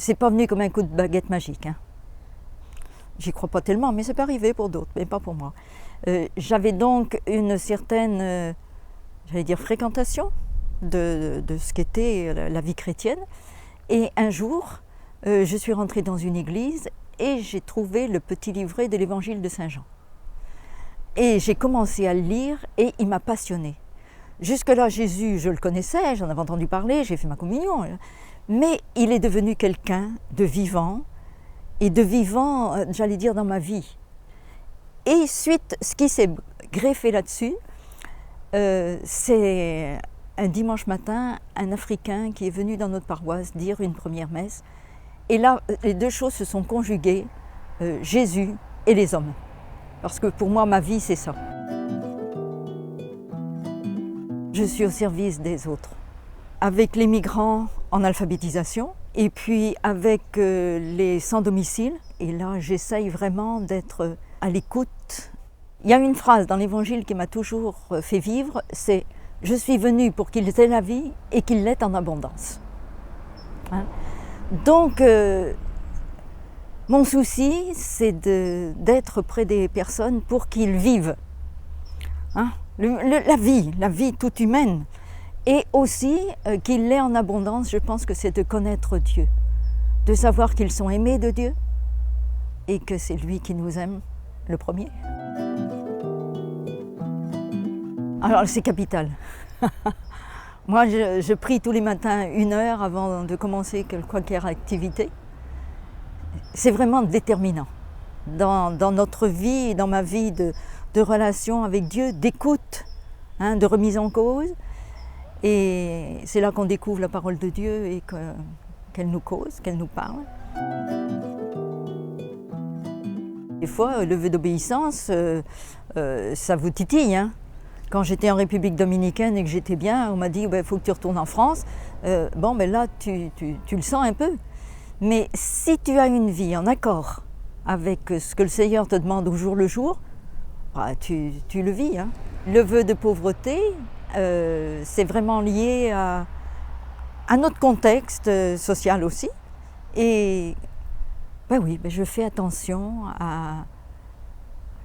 c'est pas venu comme un coup de baguette magique, hein. J'y crois pas tellement, mais ça peut arriver pour d'autres, mais pas pour moi. J'avais donc une certaine, j'allais dire, fréquentation de ce qu'était la vie chrétienne. Et un jour, je suis rentrée dans une église et j'ai trouvé le petit livret de l'évangile de Saint Jean. Et j'ai commencé à le lire et il m'a passionnée. Jusque-là, Jésus, je le connaissais, j'en avais entendu parler, j'ai fait ma communion. Mais il est devenu quelqu'un de vivant, et de vivant, j'allais dire, dans ma vie. Et suite, ce qui s'est greffé là-dessus, c'est un dimanche matin, un Africain qui est venu dans notre paroisse dire une première messe. Et là, les deux choses se sont conjuguées, Jésus et les hommes. Parce que pour moi, ma vie, c'est ça. Je suis au service des autres. Avec les migrants en alphabétisation, et puis avec les sans-domicile. Et là, j'essaye vraiment d'être à l'écoute. Il y a une phrase dans l'Évangile qui m'a toujours fait vivre, c'est « Je suis venu pour qu'ils aient la vie et qu'ils l'aient en abondance ». Hein? Donc, mon souci, c'est d'être près des personnes pour qu'ils vivent. Hein? La vie toute humaine. Et aussi, qu'ils l'aient en abondance, je pense que c'est de connaître Dieu, de savoir qu'ils sont aimés de Dieu et que c'est lui qui nous aime le premier. Alors c'est capital. Moi je prie tous les matins 1 heure avant de commencer quelque activité. C'est vraiment déterminant dans notre vie, dans ma vie de relation avec Dieu, d'écoute, hein, de remise en cause. Et c'est là qu'on découvre la parole de Dieu et qu'elle nous cause, qu'elle nous parle. Des fois, le vœu d'obéissance, ça vous titille. Hein. Quand j'étais en République dominicaine et que j'étais bien, on m'a dit il faut que tu retournes en France. Là, tu le sens un peu. Mais si tu as une vie en accord avec ce que le Seigneur te demande au jour le jour, tu le vis. Hein. Le vœu de pauvreté, c'est vraiment lié à notre contexte social aussi. Et je fais attention à...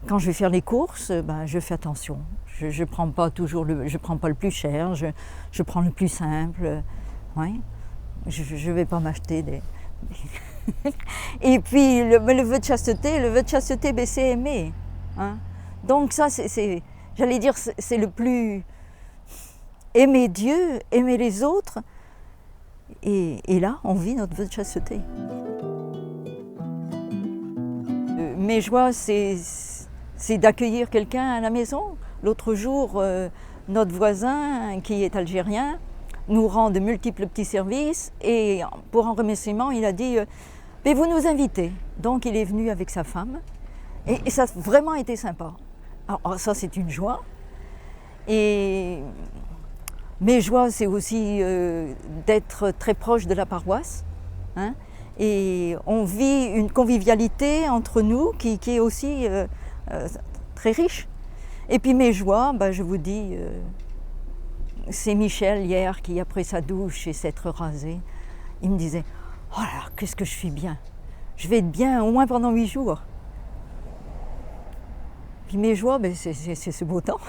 Quand je vais faire les courses, je fais attention. Je prends pas le plus cher, je prends le plus simple. Ouais. Je vais pas m'acheter des... Et puis le vœu de chasteté, c'est aimer. Hein. Donc ça, j'allais dire, c'est le plus... Aimer Dieu, aimer les autres, et là, on vit notre vœu de chasteté. Mes joies, c'est d'accueillir quelqu'un à la maison. L'autre jour, notre voisin, qui est algérien, nous rend de multiples petits services, et pour un remerciement, il a dit « Mais vous nous invitez ». Donc il est venu avec sa femme, et ça a vraiment été sympa. Alors ça, c'est une joie. Et mes joies, c'est aussi d'être très proche de la paroisse. Hein, et on vit une convivialité entre nous qui est aussi très riche. Et puis mes joies, je vous dis, c'est Michel hier qui, après sa douche et s'être rasé, il me disait « Oh là là, qu'est-ce que je suis bien! Je vais être bien au moins pendant 8 jours. » Puis mes joies, c'est ce beau temps.